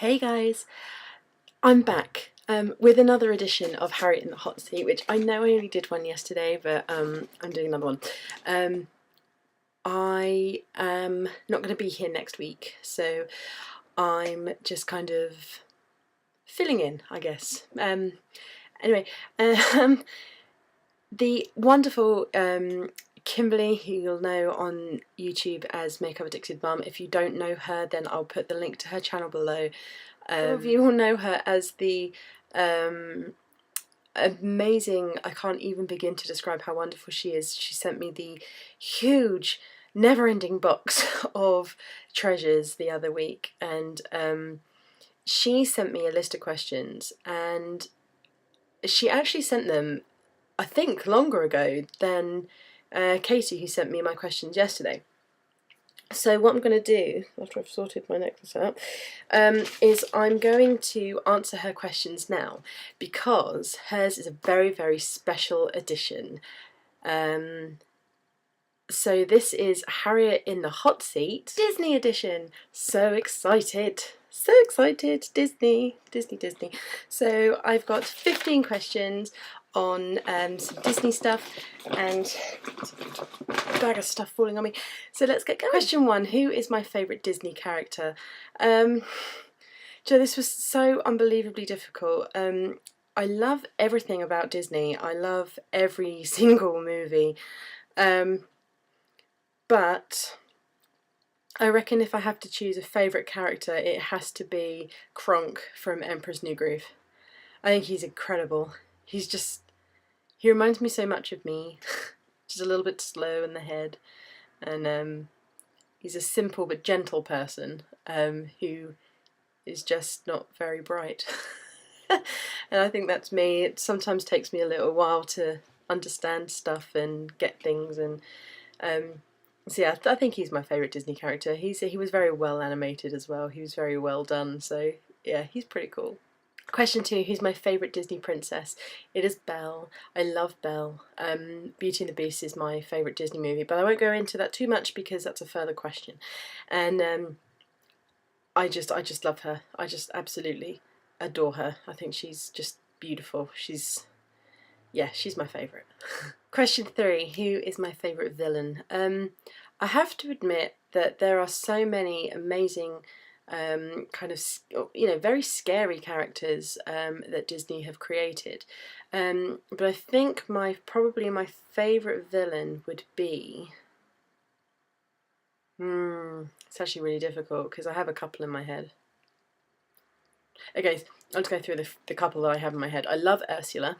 Hey guys, I'm back with another edition of Harriet in the Hot Seat, which I know I only did one yesterday, but I'm doing another one. I am not going to be here next week, so I'm just kind of filling in, I guess. Anyway, the wonderful Kimberly, who you'll know on YouTube as Makeup Addicted Mum. If you don't know her, then I'll put the link to her channel below. Some of you will know her as the amazing, I can't even begin to describe how wonderful she is. She sent me the huge, never-ending box of treasures the other week, and she sent me a list of questions, and she actually sent them, I think, longer ago than Katie, who sent me my questions yesterday. So what I'm going to do, after I've sorted my necklace out, is I'm going to answer her questions now, because hers is a very, very special edition. So this is Harriet in the Hot Seat, Disney edition. So excited! So excited! Disney. So I've got 15 questions on some Disney stuff and a bag of stuff falling on me. So let's get going. Question 1, who is my favourite Disney character? So this was so unbelievably difficult. I love everything about Disney. I love every single movie. But I reckon if I have to choose a favourite character, it has to be Kronk from Emperor's New Groove. I think he's incredible. He reminds me so much of me. Just a little bit slow in the head. And he's a simple but gentle person who is just not very bright. And I think that's me. It sometimes takes me a little while to understand stuff and get things, and so yeah, I think he's my favourite Disney character. He was very well animated as well. He was very well done, so yeah, he's pretty cool. Question 2, who's my favourite Disney princess? It is Belle. I love Belle. Beauty and the Beast is my favourite Disney movie, but I won't go into that too much because that's a further question. And I just love her. I just absolutely adore her. I think she's just beautiful. She's my favourite. Question 3, who is my favourite villain? I have to admit that there are so many amazing kind of, very scary characters that Disney have created. But I think probably my favourite villain would be... it's actually really difficult because I have a couple in my head. Okay, I'll just go through the couple that I have in my head. I love Ursula.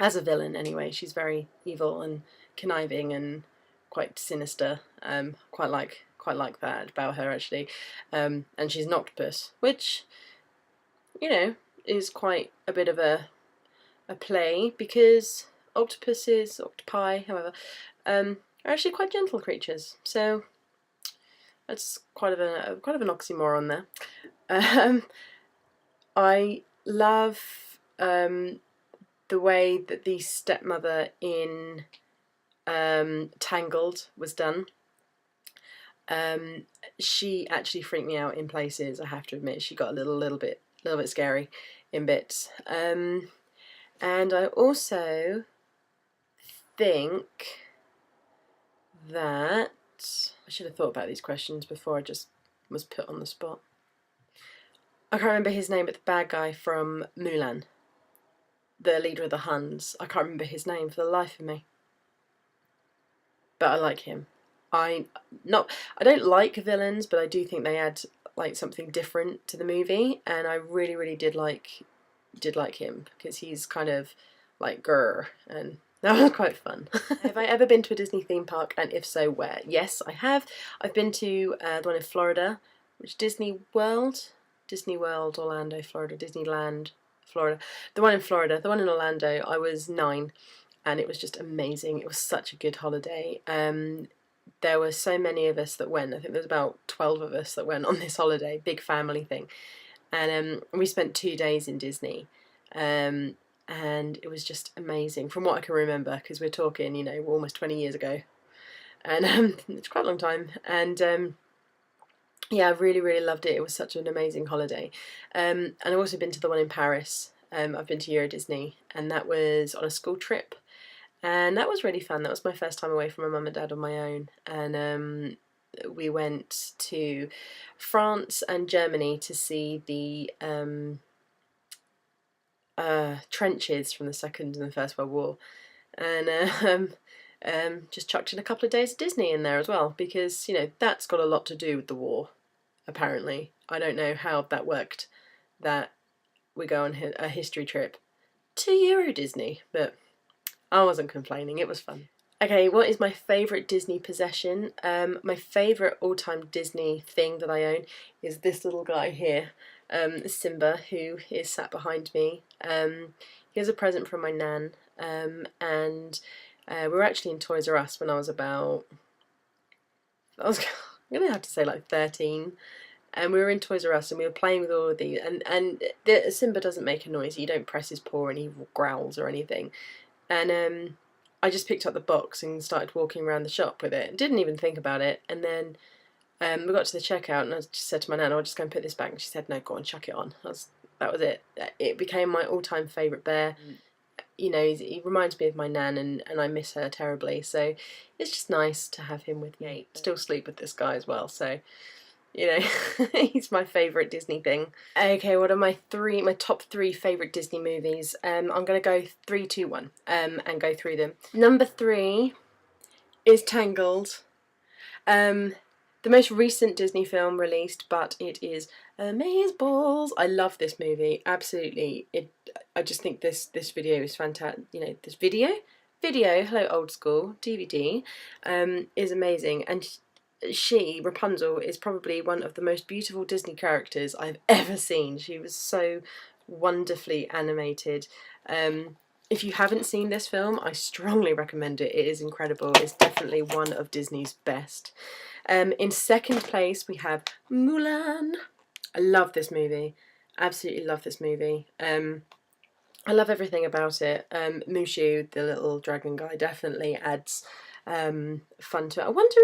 As a villain, anyway. She's very evil and conniving and quite sinister. Quite like that about her, actually. And she's an octopus, which, is quite a bit of a play, because octopi, however, are actually quite gentle creatures. So that's quite of an oxymoron there. I love the way that the stepmother in Tangled was done. She actually freaked me out in places, I have to admit. She got a little bit scary in bits. And I also think that... I should have thought about these questions before I just was put on the spot. I can't remember his name, but the bad guy from Mulan, the leader of the Huns. I can't remember his name for the life of me. But I like him. I don't like villains, but I do think they add like something different to the movie, and I really did like him, because he's kind of like grr, and that was quite fun. Have I ever been to a Disney theme park, and if so, where? Yes, I have. I've been to the one in Florida, which Disney World, Orlando, Florida, Disneyland, Florida. The one in Florida, the one in Orlando, I was 9, and it was just amazing. It was such a good holiday. There were so many of us that went. I think there was about 12 of us that went on this holiday, big family thing. And we spent 2 days in Disney. And it was just amazing, from what I can remember, because we're talking, almost 20 years ago. And it's quite a long time. And yeah, I really, really loved it. It was such an amazing holiday. And I've also been to the one in Paris. I've been to Euro Disney, and that was on a school trip. And that was really fun. That was my first time away from my mum and dad on my own. And we went to France and Germany to see the trenches from the Second and the First World War. And just chucked in a couple of days of Disney in there as well, because, you know, that's got a lot to do with the war, apparently. I don't know how that worked, that we go on a history trip to Euro Disney, but I wasn't complaining, it was fun. Okay, what is my favourite Disney possession? My favourite all-time Disney thing that I own is this little guy here, Simba, who is sat behind me. He was a present from my nan, and we were actually in Toys R Us when I was about, I'm going to have to say like 13. And we were in Toys R Us and we were playing with all of these. And Simba doesn't make a noise. You don't press his paw and he growls or anything. And I just picked up the box and started walking around the shop with it. Didn't even think about it. And then we got to the checkout and I just said to my nan, I'll just go and put this back. And she said, no, go on, chuck it on. That was it. It became my all-time favourite bear. You know, he reminds me of my nan, and I miss her terribly. So it's just nice to have him with me. Still sleep with this guy as well, so, you know, he's my favourite Disney thing. Okay, what are my top three favourite Disney movies? I'm going to go 3, 2, 1 and go through them. Number 3 is Tangled. The most recent Disney film released, but it is amazeballs. I love this movie, absolutely. I just think this video is fantastic. You know, this video, hello old school, DVD, is amazing. And she, Rapunzel, is probably one of the most beautiful Disney characters I've ever seen. She was so wonderfully animated. If you haven't seen this film, I strongly recommend it. It is incredible. It's definitely one of Disney's best. In second place, we have Mulan. I love this movie. Absolutely love this movie. I love everything about it. Mushu, the little dragon guy, definitely adds fun to it. I wonder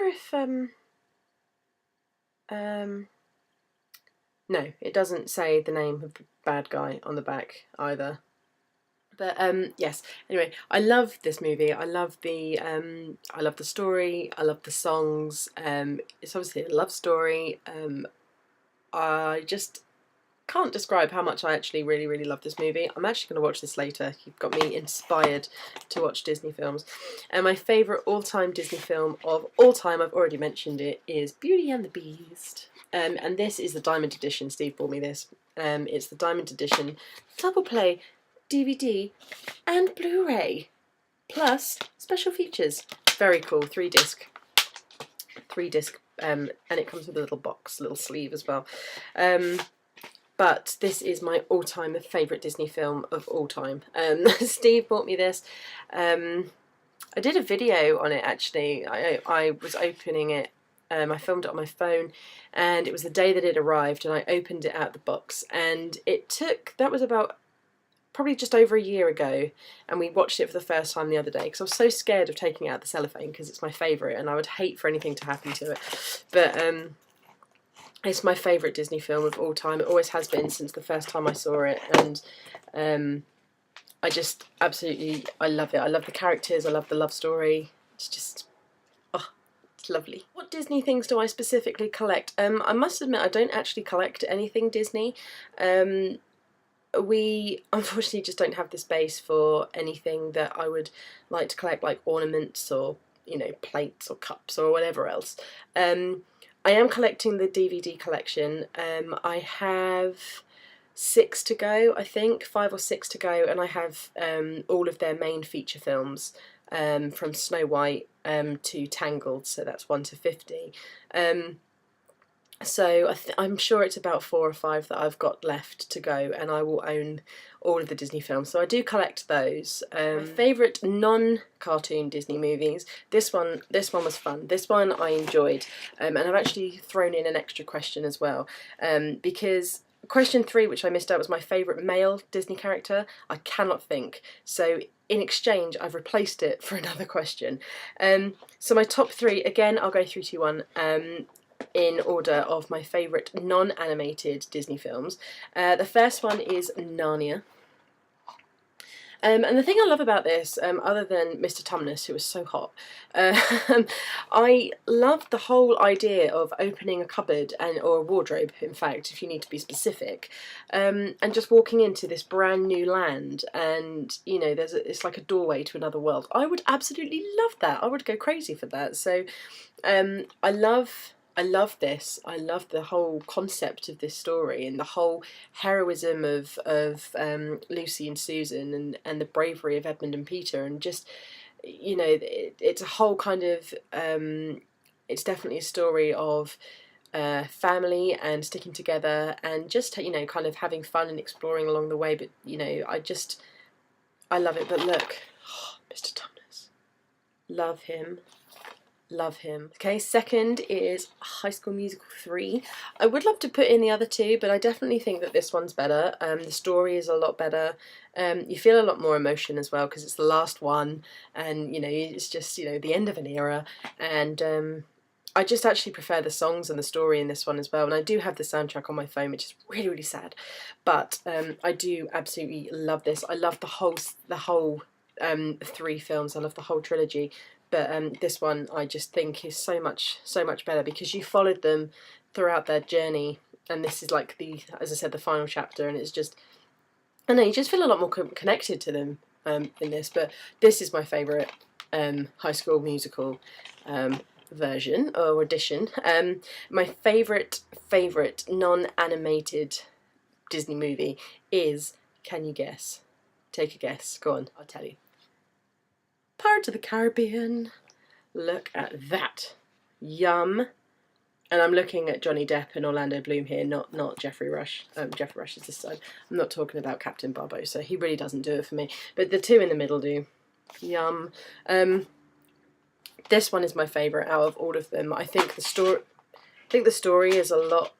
if no, it doesn't say the name of the bad guy on the back either. But yes. Anyway, I love this movie. I love the story. I love the songs. It's obviously a love story. I just can't describe how much I actually really, really love this movie. I'm actually going to watch this later. You've got me inspired to watch Disney films. And my favourite all-time Disney film of all time, I've already mentioned it, is Beauty and the Beast. And this is the Diamond Edition. Steve bought me this. It's the Diamond Edition double play DVD and Blu-ray, plus special features. Very cool. 3-disc, and it comes with a little box, little sleeve as well. But this is my all-time favourite Disney film of all time. Steve bought me this. I did a video on it actually. I was opening it. I filmed it on my phone, and it was the day that it arrived, and I opened it out of the box, and that was about probably just over a year ago, and we watched it for the first time the other day because I was so scared of taking it out the cellophane because it's my favourite and I would hate for anything to happen to it. But it's my favourite Disney film of all time. It always has been since the first time I saw it, and I just absolutely, I love it. I love the characters, I love the love story. It's just, oh, it's lovely. What Disney things do I specifically collect? I must admit I don't actually collect anything Disney. We unfortunately just don't have the space for anything that I would like to collect, like ornaments or, you know, plates or cups or whatever else. I am collecting the DVD collection. I have 6 to go, I think, 5 or 6 to go, and I have all of their main feature films, from Snow White to Tangled, so that's 1 to 50. So I'm sure it's about 4 or 5 that I've got left to go, and I will own all of the Disney films. So I do collect those. My favourite non-cartoon Disney movies. This one was fun. This one I enjoyed, and I've actually thrown in an extra question as well, because Question 3, which I missed out, was my favourite male Disney character. I cannot think. So in exchange, I've replaced it for another question. So my top 3, again, I'll go 3, 2, 1. In order of my favourite non-animated Disney films. The first one is Narnia. And the thing I love about this, other than Mr. Tumnus, who was so hot, I love the whole idea of opening a cupboard or a wardrobe, in fact, if you need to be specific, and just walking into this brand new land, and you know, it's like a doorway to another world. I would absolutely love that. I would go crazy for that. So, I love this. I love the whole concept of this story and the whole heroism of Lucy and Susan, and the bravery of Edmund and Peter, and just, you know, it's a whole kind of it's definitely a story of family and sticking together and just, you know, kind of having fun and exploring along the way. But you know, I love it. But look, oh, Mr. Tumnus, love him. Love him. Okay, second is High School Musical 3. I would love to put in the other two, but I definitely think that this one's better. The story is a lot better. You feel a lot more emotion as well because it's the last one, and you know, it's just, you know, the end of an era. And I just actually prefer the songs and the story in this one as well. And I do have the soundtrack on my phone, which is really, really sad. But I do absolutely love this. I love the whole 3 films. I love the whole trilogy. But this one I just think is so much better because you followed them throughout their journey, and this is like as I said, the final chapter, and it's just, I don't know, you just feel a lot more connected to them in this. But this is my favourite High School Musical version or edition. My favourite non-animated Disney movie is, can you guess? Take a guess. Go on, I'll tell you. Pirates of the Caribbean. Look at that. Yum. And I'm looking at Johnny Depp and Orlando Bloom here, not Jeffrey Rush. Jeffrey Rush is this side. I'm not talking about Captain Barbossa. He really doesn't do it for me. But the two in the middle do. Yum. This one is my favourite out of all of them. I think the story is a lot.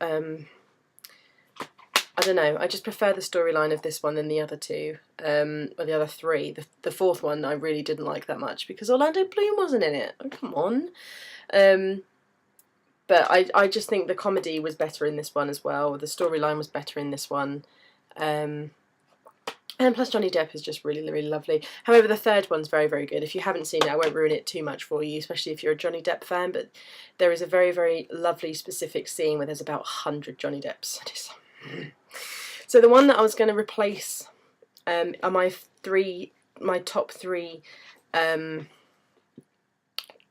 I don't know, I just prefer the storyline of this one than the other two, or the other 3. The fourth one I really didn't like that much because Orlando Bloom wasn't in it. Oh, come on. But I just think the comedy was better in this one as well. The storyline was better in this one. And plus Johnny Depp is just really, really lovely. However, the third one's very, very good. If you haven't seen it, I won't ruin it too much for you, especially if you're a Johnny Depp fan, but there is a very, very lovely specific scene where there's about 100 Johnny Depps. So the one that I was going to replace are my top 3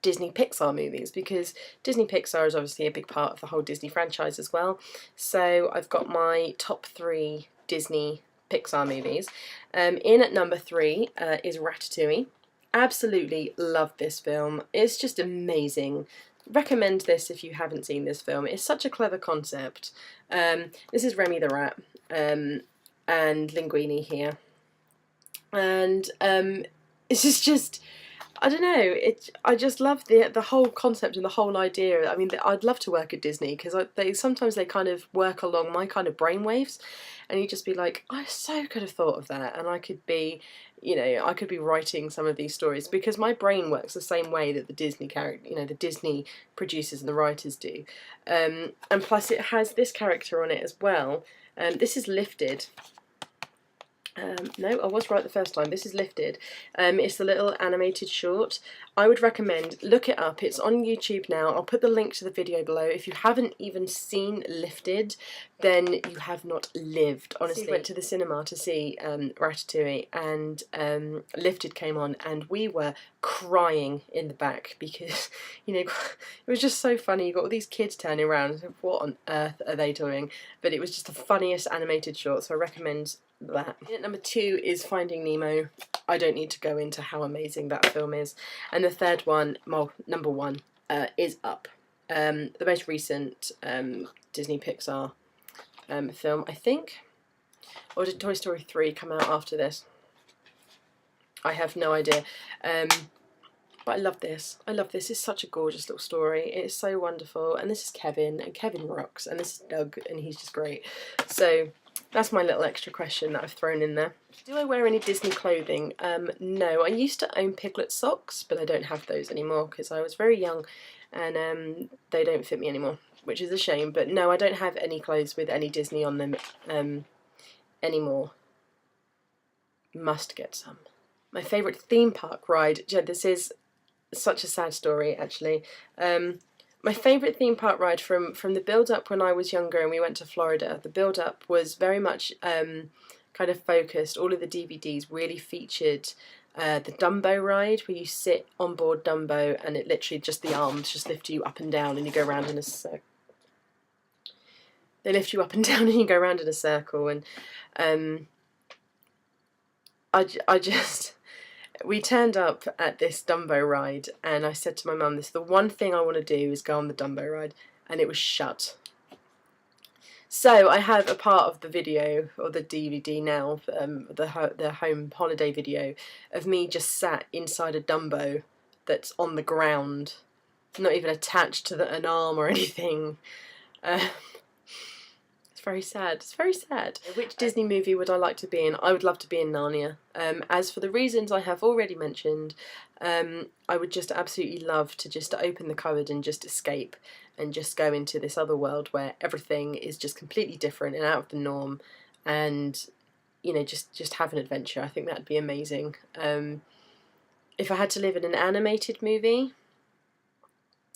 Disney Pixar movies, because Disney Pixar is obviously a big part of the whole Disney franchise as well. So I've got my top 3 Disney Pixar movies. In at number 3 is Ratatouille. Absolutely love this film. It's just amazing. Recommend this if you haven't seen this film. It's such a clever concept. This is Remy the Rat and Linguini here, and this is just, I don't know, I just love the whole concept and the whole idea. I mean, I'd love to work at Disney because sometimes they kind of work along my kind of brainwaves, and you just be like, I so could have thought of that, and I could be, you know, I could be writing some of these stories because my brain works the same way that the Disney the Disney producers and the writers do, and plus it has this character on it as well. This is Lifted. No, I was right the first time. This is Lifted. It's the little animated short. I would recommend, look it up. It's on YouTube now. I'll put the link to the video below. If you haven't even seen Lifted, then you have not lived. Honestly, I went to the cinema to see Ratatouille, and Lifted came on, and we were crying in the back because, you know, it was just so funny. You got all these kids turning around. What on earth are they doing? But it was just the funniest animated short, so I recommend that. Number 2 is Finding Nemo. I don't need to go into how amazing that film is. And the third one, well, number 1, is Up. The most recent Disney Pixar film, I think. Or did Toy Story 3 come out after this? I have no idea. But I love this. I love this. It's such a gorgeous little story. It is so wonderful. And this is Kevin, and Kevin rocks. And this is Doug, and he's just great. So that's my little extra question that I've thrown in there. Do I wear any Disney clothing? No. I used to own Piglet socks, but I don't have those anymore because I was very young, and they don't fit me anymore, which is a shame. But no, I don't have any clothes with any Disney on them anymore. Must get some. My favourite theme park ride. This is such a sad story, actually. My favourite theme park ride from the build-up when I was younger and we went to Florida, the build-up was very much kind of focused. All of the DVDs really featured the Dumbo ride, where you sit on board Dumbo and it literally just, the arms just lift you up and down and you go around in a circle. They lift you up and down and you go around in a circle, and I just... We turned up at this Dumbo ride and I said to my mum, this is the one thing I want to do is go on the Dumbo ride, and it was shut. So I have a part of the video, or the DVD now, the home holiday video, of me just sat inside a Dumbo that's on the ground, not even attached to an arm or anything. It's very sad. It's very sad. Which Disney movie would I like to be in? I would love to be in Narnia. As for the reasons I have already mentioned, I would just absolutely love to just open the cupboard and just escape and just go into this other world where everything is just completely different and out of the norm, and you know, just have an adventure. I think that'd be amazing. If I had to live in an animated movie,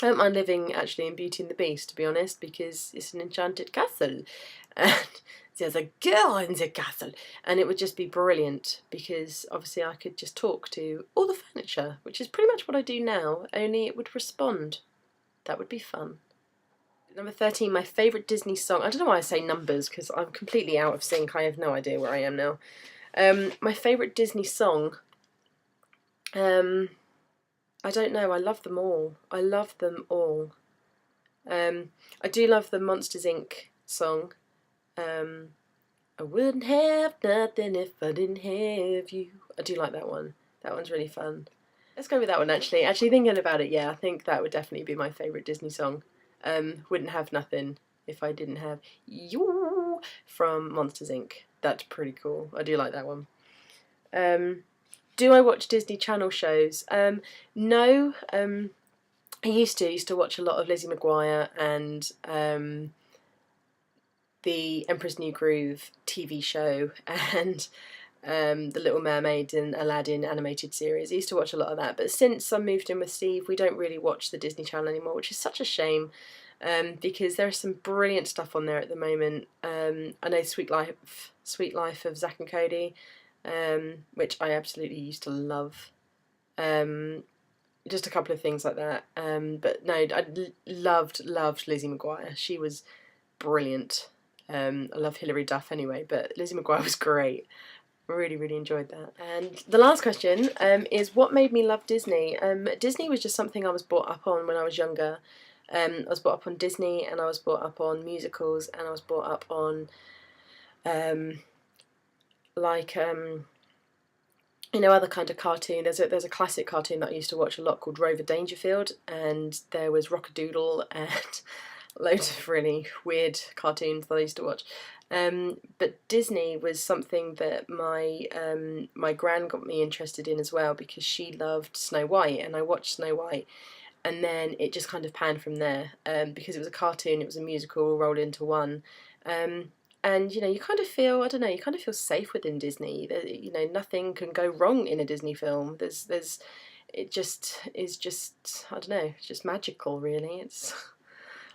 I don't mind living actually in Beauty and the Beast, to be honest, because it's an enchanted castle and there's a girl in the castle, and it would just be brilliant because obviously I could just talk to all the furniture, which is pretty much what I do now, only it would respond. That would be fun. Number 13, my favourite Disney song. I don't know why I say numbers because I'm completely out of sync. I have no idea where I am now. My favourite Disney song. I don't know, I love them all. I love them all. I do love the Monsters Inc. song. I wouldn't have nothing if I didn't have you. I do like that one. That one's really fun. Let's go with that one, actually. Actually, thinking about it, yeah, I think that would definitely be my favourite Disney song. Wouldn't have nothing if I didn't have you from Monsters Inc. That's pretty cool. I do like that one. Do I watch Disney Channel shows? No. I used to watch a lot of Lizzie McGuire and the Emperor's New Groove TV show and The Little Mermaid and Aladdin animated series. I used to watch a lot of that, but since I moved in with Steve, we don't really watch the Disney Channel anymore, which is such a shame, because there's some brilliant stuff on there at the moment. I know Sweet Life of Zack and Cody, which I absolutely used to love. Just a couple of things like that. But no, I loved Lizzie McGuire. She was brilliant. I love Hilary Duff anyway, but Lizzie McGuire was great. Really, really enjoyed that. And the last question is, what made me love Disney? Disney was just something I was brought up on when I was younger. I was brought up on Disney, and I was brought up on musicals, and I was brought up on you know, other kind of cartoon. There's a classic cartoon that I used to watch a lot called Rover Dangerfield, and there was Rockadoodle and loads of really weird cartoons that I used to watch. But Disney was something that my gran got me interested in as well, because she loved Snow White, and I watched Snow White, and then it just kind of panned from there, because it was a cartoon, it was a musical rolled into one. And you know, you kind of feel, I don't know, you kind of feel safe within Disney. You know, nothing can go wrong in a Disney film. It just is just, I don't know, it's just magical, really. It's,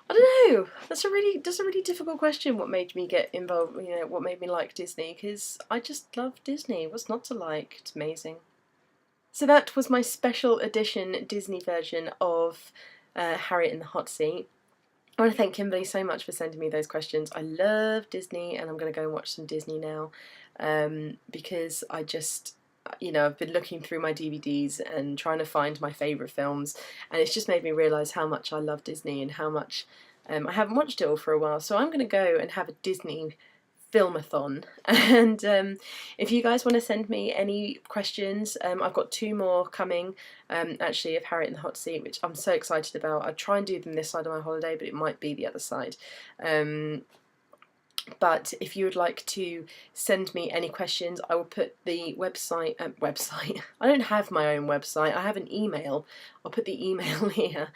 I don't know. That's a really difficult question. What made me get involved? You know, what made me like Disney? Because I just love Disney. What's not to like? It's amazing. So that was my special edition Disney version of Harriet in the Hot Seat. I want to thank Kimberly so much for sending me those questions. I love Disney, and I'm going to go and watch some Disney now, because I just, you know, I've been looking through my DVDs and trying to find my favourite films, and it's just made me realise how much I love Disney and how much I haven't watched it all for a while. So I'm going to go and have a Disney filmathon. And if you guys want to send me any questions, I've got 2 more coming, actually, of Harriet in the Hot Seat, which I'm so excited about. I try and do them this side of my holiday, but it might be the other side. But if you would like to send me any questions, I will put the website. I don't have my own website. I have an email. I'll put the email here.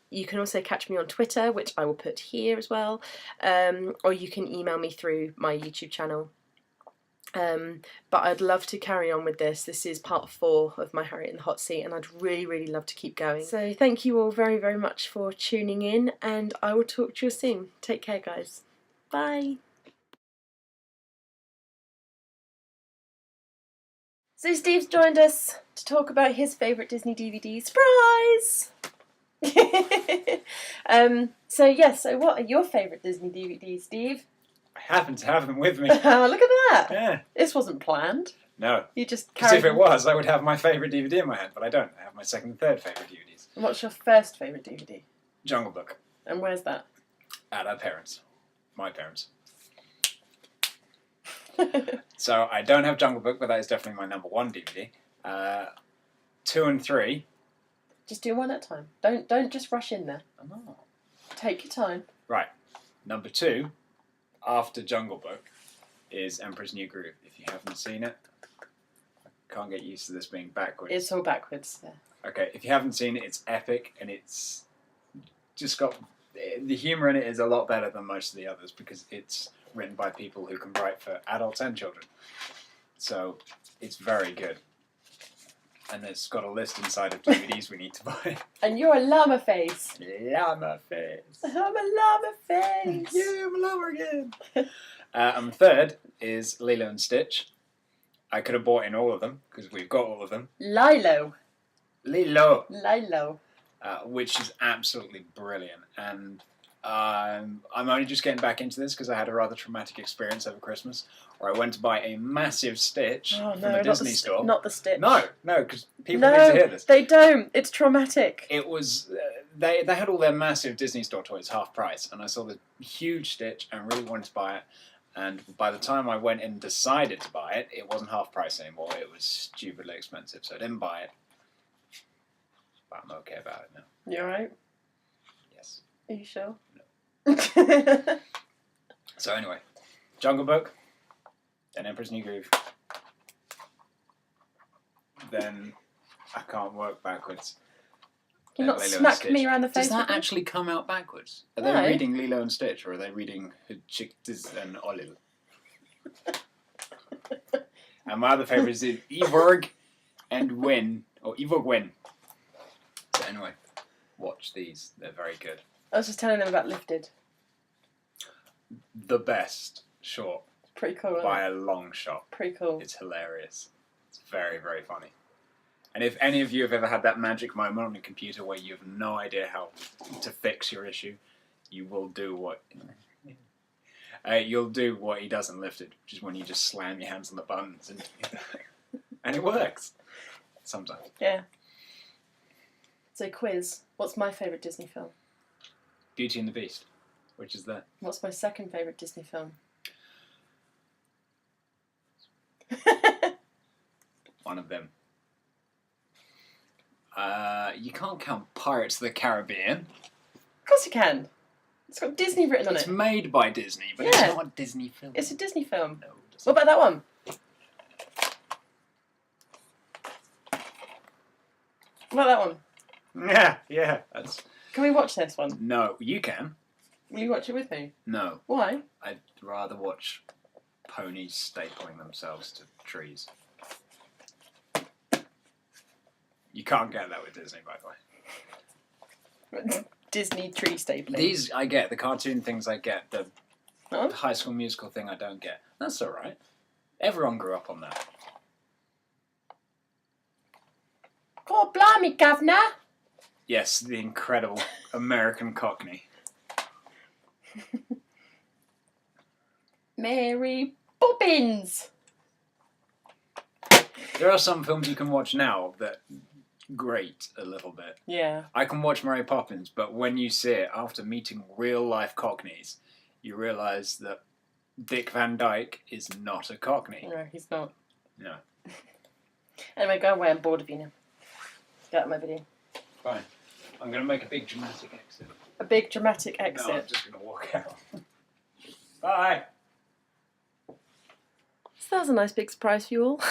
You can also catch me on Twitter, which I will put here as well. Or you can email me through my YouTube channel. But I'd love to carry on with this. This is part 4 of my Harriet in the Hot Seat, and I'd really, really love to keep going. So thank you all very, very much for tuning in, and I will talk to you soon. Take care, guys. Bye. So Steve's joined us to talk about his favourite Disney DVD. Surprise! So what are your favourite Disney DVDs, Steve? I happen to have them with me. Look at that! Yeah. This wasn't planned. No. You just Because carried if it was, I would have my favourite DVD in my hand, but I don't. I have my second and third favourite DVDs. What's your first favourite DVD? Jungle Book. And where's that? At our parents. My parents. So I don't have Jungle Book, but that is definitely my number 1 DVD. 2 and 3. Just do one at a time. Don't just rush in there. Oh. Take your time. Right. Number 2, after Jungle Book, is Emperor's New Groove. If you haven't seen it, I can't get used to this being backwards. It's all backwards. Yeah. Okay, if you haven't seen it, it's epic, and it's just got... The humour in it is a lot better than most of the others because it's written by people who can write for adults and children. So it's very good. And it's got a list inside of DVDs we need to buy. And you're a llama face. Llama face. I'm a llama face. Yeah, I'm a llama again. And the third is Lilo and Stitch. I could have bought in all of them because we've got all of them. Lilo. Lilo. Which is absolutely brilliant, and I'm only just getting back into this because I had a rather traumatic experience over Christmas, where I went to buy a massive Stitch from the Disney store. Not the Stitch. No, because people need to hear this. They don't. It's traumatic. It was they had all their massive Disney store toys half price, and I saw the huge Stitch and really wanted to buy it. And by the time I went and decided to buy it, it wasn't half price anymore. It was stupidly expensive, so I didn't buy it. But I'm okay about it now. You alright? Yes. Are you sure? No. So anyway, Jungle Book, then Emperor's New Groove, then I can't work backwards. Can you not smack me around the face? Does that actually come out backwards? Are they reading Lilo and Stitch, or are they reading Hachictus and Olive? And my other favourite is Evorg and Gwen, or Evorg Gwen. So anyway, watch these. They're very good. I was just telling them about Lifted. The best short. Pretty cool. By a long shot. Pretty cool. It's hilarious. It's very, very funny. And if any of you have ever had that magic moment on a computer where you have no idea how to fix your issue, you will do what you'll do what he does in Lifted, which is when you just slam your hands on the buttons and it works sometimes. Yeah. So quiz. What's my favourite Disney film? Beauty and the Beast. Which is that? What's my second favourite Disney film? One of them. You can't count Pirates of the Caribbean. Of course you can. It's got Disney written on it. It's made by Disney, but it's not a Disney film. It's a Disney film. No, what about that one? What about that one? Yeah. That's... Can we watch this one? No, you can. Will you watch it with me? No. Why? I'd rather watch ponies stapling themselves to trees. You can't get that with Disney, by the way. Disney tree stapling. These I get, the cartoon things I get, the Huh? High School Musical thing I don't get. That's alright. Everyone grew up on that. Oh, blimey, governor! Yes, the incredible American Cockney. Mary Poppins! There are some films you can watch now that grate a little bit. Yeah. I can watch Mary Poppins, but when you see it after meeting real life Cockneys, you realise that Dick Van Dyke is not a Cockney. No, he's not. No. Anyway, go away. I'm bored of you now. Get out of my video. Fine. I'm going to make a big dramatic exit. A big dramatic exit. No, I'm just going to walk out. Bye. So that was a nice big surprise for you all.